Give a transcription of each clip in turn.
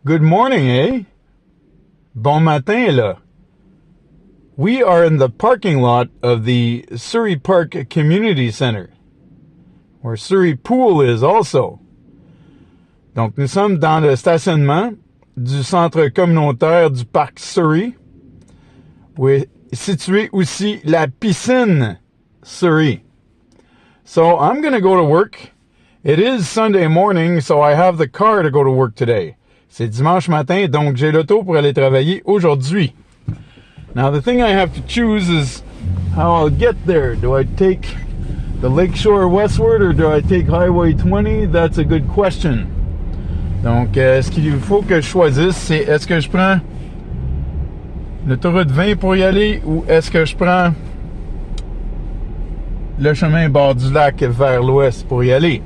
Good morning, eh? Bon matin, là. We are in the parking lot of the Surrey Park Community Center, where Surrey Pool is also. Donc, nous sommes dans le stationnement du centre communautaire du parc Surrey, où est située aussi la piscine Surrey. So, I'm going to go to work. It is Sunday morning, so I have the car to go to work today. C'est dimanche matin, donc j'ai l'auto pour aller travailler aujourd'hui. Now, the thing I have to choose is how I'll get there. Do I take the Lakeshore westward or do I take Highway 20? That's a good question. Donc, ce qu'il faut que je choisisse, c'est est-ce que je prends l'autoroute 20 pour y aller ou est-ce que je prends le chemin bord du lac vers l'ouest pour y aller?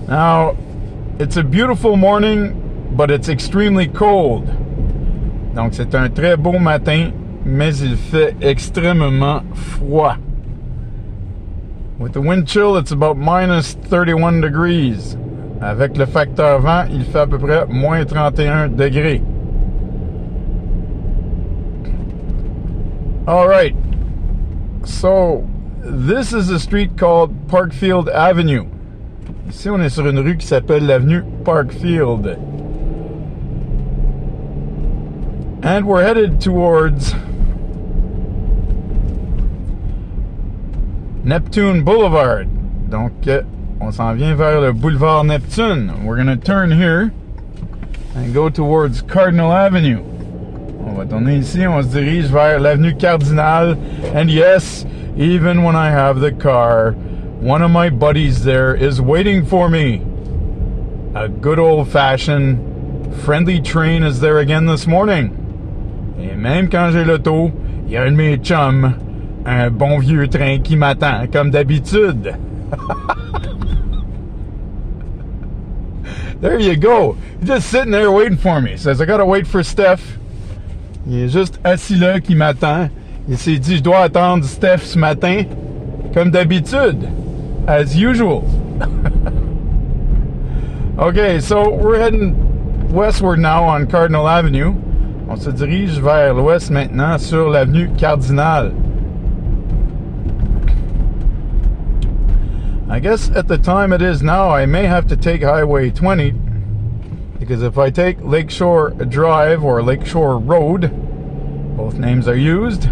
Now, it's a beautiful morning, but it's extremely cold. Donc, c'est un très beau matin, mais il fait extrêmement froid. With the wind chill, it's about minus 31 degrees. Avec le facteur vent, il fait à peu près moins 31 degrés. All right. So, this is a street called Parkfield Avenue. Ici, on est sur une rue qui s'appelle l'avenue Parkfield. And we're headed towards Neptune Boulevard. Donc, on s'en vient vers le boulevard Neptune. We're going to turn here and go towards Cardinal Avenue. On va tourner ici, on se dirige vers l'avenue Cardinal. And yes, even when I have the car, one of my buddies there is waiting for me. A good old-fashioned friendly train is there again this morning. Et même quand j'ai l'auto, il y a un de mes chums, un bon vieux train qui m'attend, comme d'habitude. There you go. He's just sitting there waiting for me. He says, I gotta wait for Steph. Il est juste assis là qui m'attend. Il s'est dit, je dois attendre Steph ce matin, comme d'habitude. As usual. Okay, so we're heading westward now on Cardinal Avenue. On se dirige vers l'ouest maintenant sur l'avenue Cardinal. I guess at the time it is now, I may have to take Highway 20, because if I take Lakeshore Drive or Lakeshore Road, both names are used,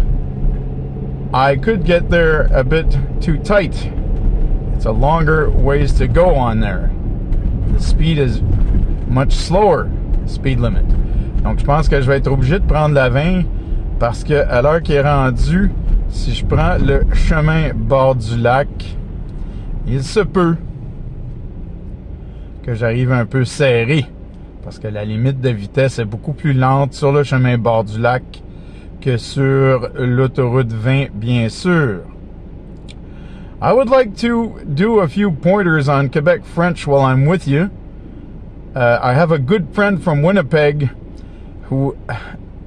I could get there a bit too tight. It's a longer ways to go on there. The speed is much slower, speed limit. Donc, je pense que je vais être obligé de prendre la 20 parce que à l'heure qui est rendue, si je prends le chemin bord du lac, il se peut que j'arrive un peu serré parce que la limite de vitesse est beaucoup plus lente sur le chemin bord du lac que sur l'autoroute 20, bien sûr. I would like to do a few pointers on Quebec French while I'm with you. I have a good friend from Winnipeg who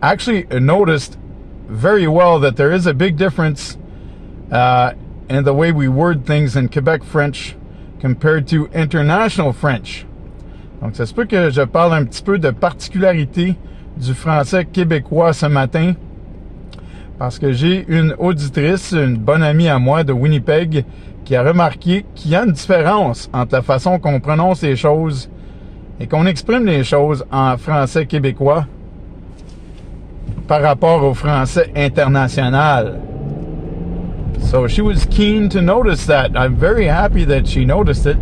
actually noticed very well that there is a big difference in the way we word things in Quebec French compared to international French. Donc, ça se peut que je parle un petit peu de particularité du français québécois ce matin. Parce que j'ai une auditrice, une bonne amie à moi de Winnipeg, qui a remarqué qu'il y a une différence entre la façon qu'on prononce les choses et qu'on exprime les choses en français québécois par rapport au français international. So she was keen to notice that. I'm very happy that she noticed it,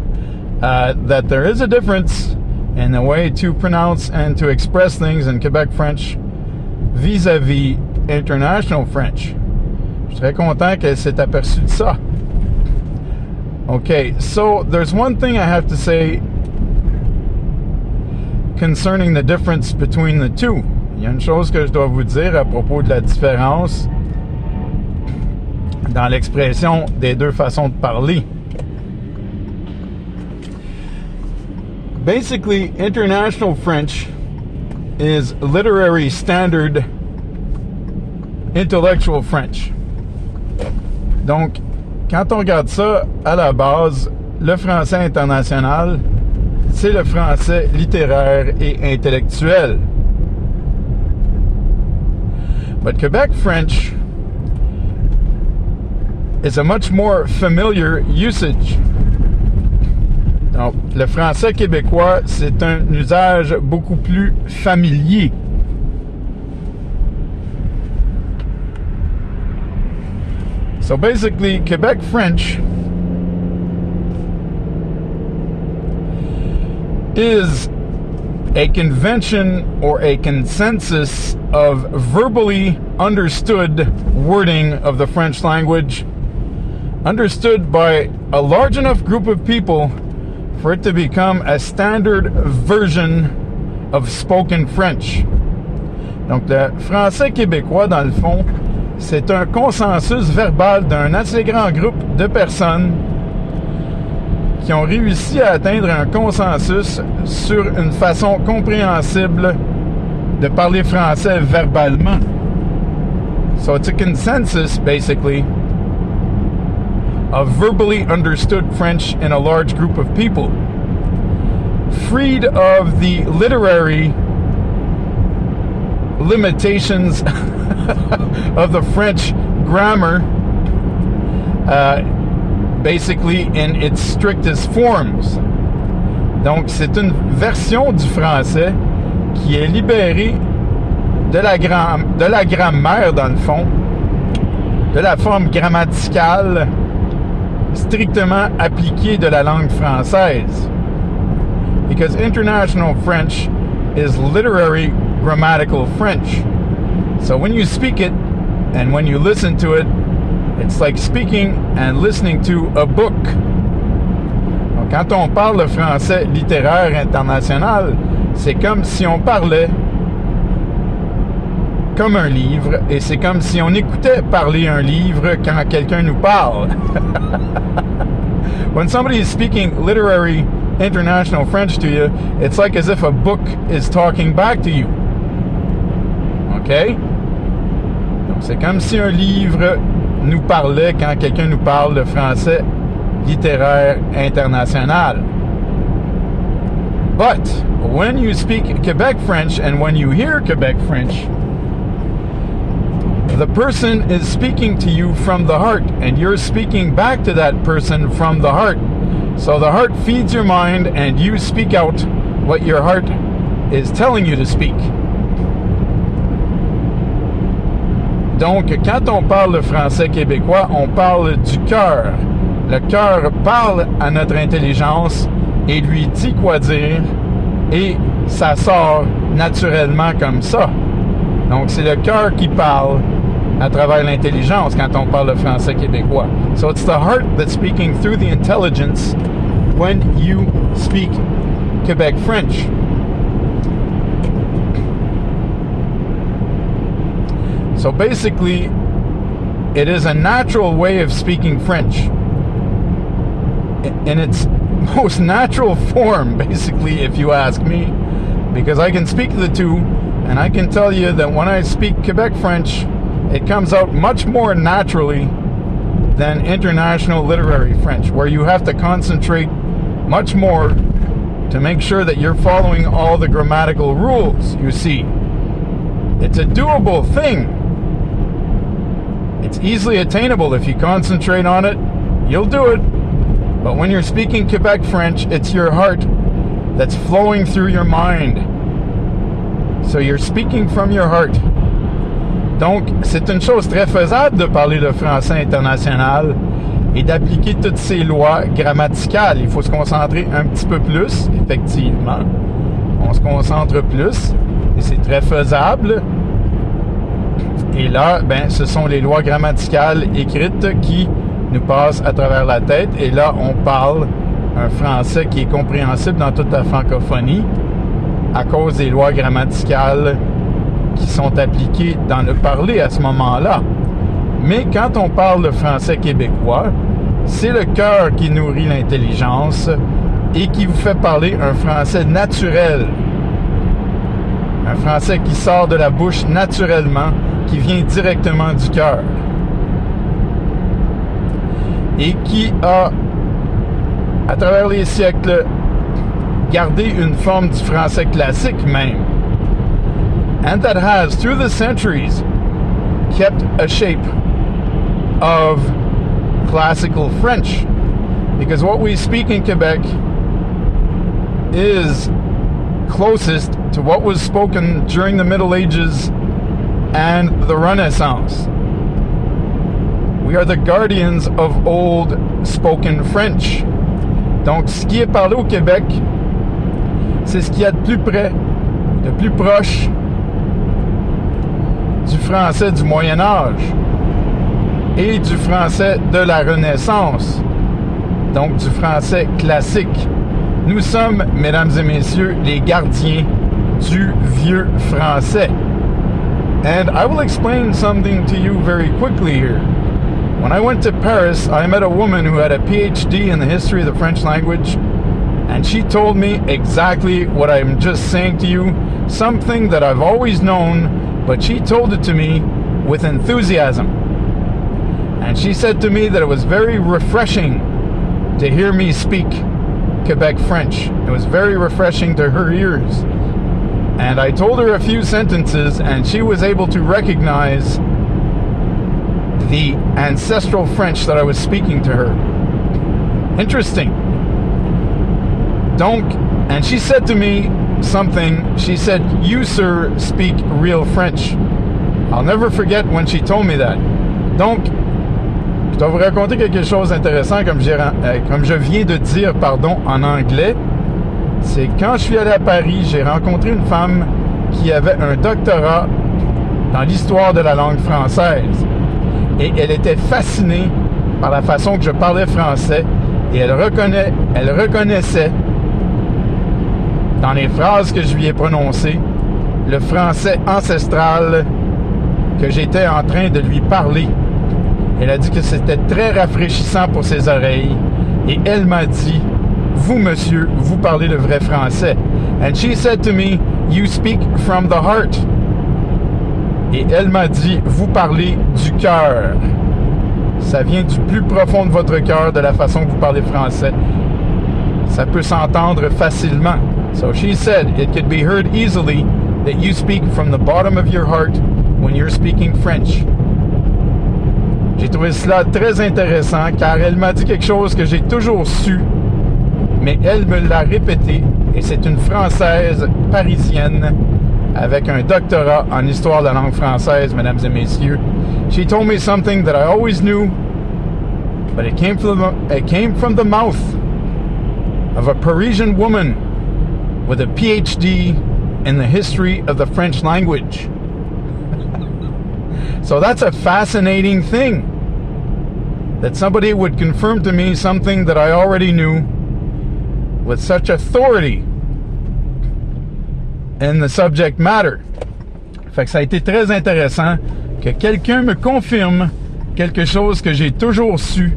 that there is a difference in the way to pronounce and to express things in Quebec French vis-à-vis International French. Je suis très content qu'elle s'est aperçue de ça. Okay, so there's one thing I have to say concerning the difference between the two. Il y a une chose que je dois vous dire à propos de la différence dans l'expression des deux façons de parler. Basically, International French is literary standard intellectual French. Donc, quand on regarde ça, à la base, le français international, c'est le français littéraire et intellectuel. But Quebec French is a much more familiar usage. Donc, le français québécois, c'est un usage beaucoup plus familier. So basically, Quebec French is a convention or a consensus of verbally understood wording of the French language, understood by a large enough group of people for it to become a standard version of spoken French. Donc, le français québécois, dans le fond, c'est un consensus verbal d'un assez grand groupe de personnes qui ont réussi à atteindre un consensus sur une façon compréhensible de parler français verbalement. So it's a consensus, basically, of verbally understood French in a large group of people, freed of the literary limitations of the French grammar, basically in its strictest forms. Donc, c'est une version du français qui est libérée de la grammaire, dans le fond, de la forme grammaticale strictement appliquée de la langue française. Because international French is literary grammatical French. So when you speak it and when you listen to it, it's like speaking and listening to a book. Donc, quand on parle le français littéraire international, c'est comme si on parlait comme un livre, et c'est comme si on écoutait parler un livre quand quelqu'un nous parle. When somebody is speaking literary international French to you, it's like as if a book is talking back to you. OK? Donc, c'est comme si un livre nous parlait quand quelqu'un nous parle le français littéraire international. But when you speak Quebec French and when you hear Quebec French, the person is speaking to you from the heart, and you're speaking back to that person from the heart. So the heart feeds your mind, and you speak out what your heart is telling you to speak. Donc, quand on parle le français québécois, on parle du cœur. Le cœur parle à notre intelligence et lui dit quoi dire, et ça sort naturellement comme ça. Donc, c'est le cœur qui parle à travers l'intelligence quand on parle le français québécois. So it's the heart that's speaking through the intelligence when you speak Quebec French. So basically, it is a natural way of speaking French in its most natural form, basically, if you ask me, because I can speak the two, and I can tell you that when I speak Quebec French, it comes out much more naturally than international literary French, where you have to concentrate much more to make sure that you're following all the grammatical rules, you see. It's a doable thing. It's easily attainable. If you concentrate on it, you'll do it. But when you're speaking Quebec French, it's your heart that's flowing through your mind. So you're speaking from your heart. Donc, c'est une chose très faisable de parler le français international et d'appliquer toutes ces lois grammaticales. Il faut se concentrer un petit peu plus, effectivement. On se concentre plus et c'est très faisable. Et là, ben, ce sont les lois grammaticales écrites qui nous passent à travers la tête. Et là, on parle un français qui est compréhensible dans toute la francophonie à cause des lois grammaticales qui sont appliquées dans le parler à ce moment-là. Mais quand on parle le français québécois, c'est le cœur qui nourrit l'intelligence et qui vous fait parler un français naturel. Un français qui sort de la bouche naturellement, qui vient directement du cœur. et qui a, à travers les siècles, gardé une forme du français classique même. And that has, through the centuries, kept a shape of classical French. Because what we speak in Quebec is closest to what was spoken during the Middle Ages and the Renaissance. We are the guardians of old spoken French. Donc, ce qui est parlé au Québec, c'est ce qu'il y a de plus près, de plus proche du français du Moyen Âge et du français de la Renaissance, donc du français classique. Nous sommes, mesdames et messieurs, les gardiens du vieux français. And I will explain something to you very quickly here. When I went to Paris, I met a woman who had a PhD in the history of the French language, and she told me exactly what I'm just saying to you, something that I've always known, but she told it to me with enthusiasm. And she said to me that it was very refreshing to hear me speak Quebec French. It was very refreshing to her ears. And I told her a few sentences, and she was able to recognize the ancestral French that I was speaking to her. Interesting. Donc, and she said to me something, she said, "You, sir, speak real French." I'll never forget when she told me that. Donc, je dois vous raconter quelque chose d'intéressant, comme je viens de dire, en anglais. C'est quand je suis allé à Paris, j'ai rencontré une femme qui avait un doctorat dans l'histoire de la langue française. Et elle était fascinée par la façon que je parlais français, et elle reconnaissait dans les phrases que je lui ai prononcées le français ancestral que j'étais en train de lui parler. Elle a dit que c'était très rafraîchissant pour ses oreilles, et elle m'a dit, vous, monsieur, vous parlez le vrai français. And she said to me, "You speak from the heart." Et elle m'a dit, vous parlez du cœur. Ça vient du plus profond de votre cœur, de la façon que vous parlez français. Ça peut s'entendre facilement. So she said, it could be heard easily that you speak from the bottom of your heart when you're speaking French. J'ai trouvé cela très intéressant, car elle m'a dit quelque chose que j'ai toujours su, mais elle me l'a répété, et c'est une Française parisienne avec un doctorat en histoire de la langue française, mesdames et messieurs. She told me something that I always knew, but it came from the mouth of a Parisian woman with a PhD in the history of the French language. So that's a fascinating thing, that somebody would confirm to me something that I already knew with such authority in the subject matter. Fait que ça a été très intéressant que quelqu'un me confirme quelque chose que j'ai toujours su,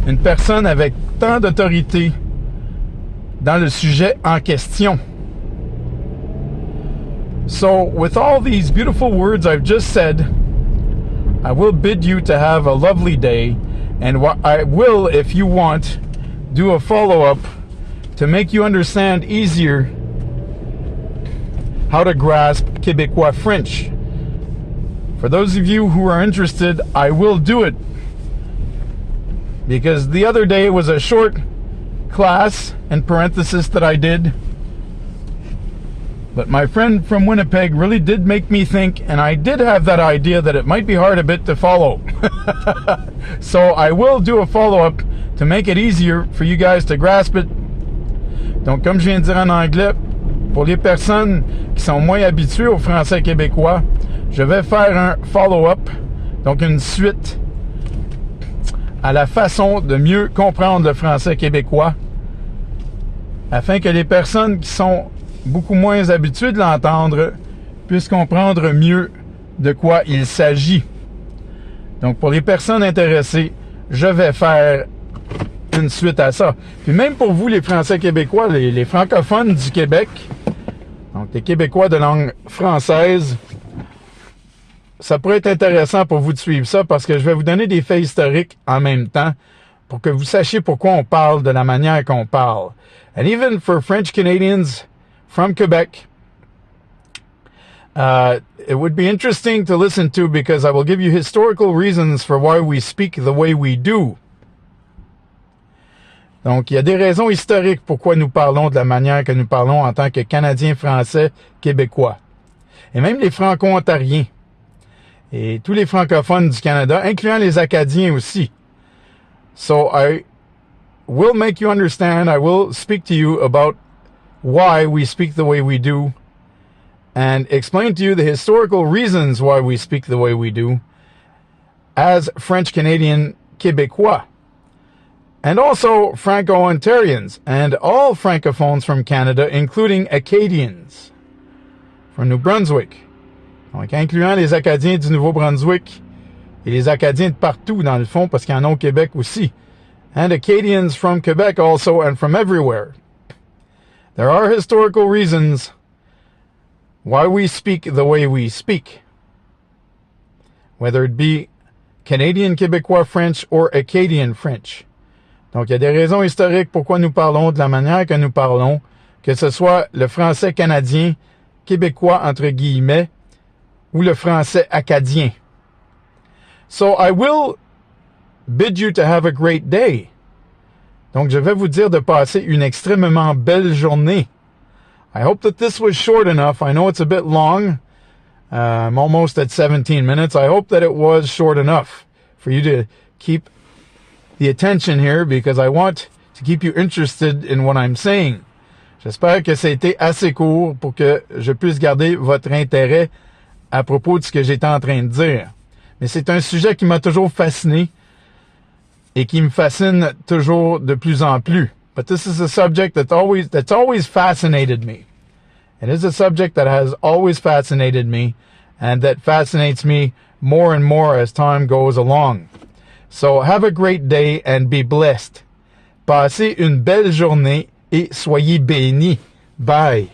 une personne avec tant d'autorité dans le sujet en question. So, with all these beautiful words I've just said, I will bid you to have a lovely day, and I will, if you want, do a follow-up to make you understand easier how to grasp Québécois French. For those of you who are interested, I will do it, because the other day was a short class, in parenthesis, that I did, but my friend from Winnipeg really did make me think, and I did have that idea that it might be hard a bit to follow. So I will do a follow-up to make it easier for you guys to grasp it. Donc, comme je viens de dire en anglais, pour les personnes qui sont moins habituées au français québécois, je vais faire un follow-up, donc une suite à la façon de mieux comprendre le français québécois, afin que les personnes qui sont beaucoup moins habituées de l'entendre puissent comprendre mieux de quoi il s'agit. Donc, pour les personnes intéressées, je vais faire une suite à ça. Puis même pour vous, les Français québécois, les francophones du Québec, donc les Québécois de langue française, ça pourrait être intéressant pour vous de suivre ça, parce que je vais vous donner des faits historiques en même temps. pour que vous sachiez pourquoi on parle de la manière qu'on parle. And even for French Canadians from Quebec, it would be interesting to listen to because I will give you historical reasons for why we speak the way we do. Donc, il y a des raisons historiques pourquoi nous parlons de la manière que nous parlons en tant que Canadiens, Français, Québécois. Et même les Franco-Ontariens. Et tous les francophones du Canada, incluant les Acadiens aussi. So, I will make you understand, I will speak to you about why we speak the way we do, and explain to you the historical reasons why we speak the way we do as French-Canadian Québécois. And also Franco-Ontarians and all Francophones from Canada, including Acadians from New Brunswick. Donc, incluant les Acadiens du Nouveau-Brunswick et les Acadiens de partout, dans le fond, parce qu'il y en a au Québec aussi. And Acadians from Quebec also and from everywhere. There are historical reasons why we speak the way we speak. Whether it be Canadian Québécois French or Acadian French. Donc, il y a des raisons historiques pourquoi nous parlons de la manière que nous parlons, que ce soit le français canadien, québécois entre guillemets, ou le français acadien. So, I will bid you to have a great day. Donc, je vais vous dire de passer une extrêmement belle journée. I hope that this was short enough. I know it's a bit long. I'm almost at 17 minutes. I hope that it was short enough for you to keep the attention here because I want to keep you interested in what I'm saying. J'espère que ça a été assez court pour que je puisse garder votre intérêt à propos de ce que j'étais en train de dire. Mais c'est un sujet qui m'a toujours fasciné et qui me fascine toujours de plus en plus. But this is a subject that's always fascinated me. It is a subject that has always fascinated me and that fascinates me more and more as time goes along. So have a great day and be blessed. Passez une belle journée et soyez bénis. Bye.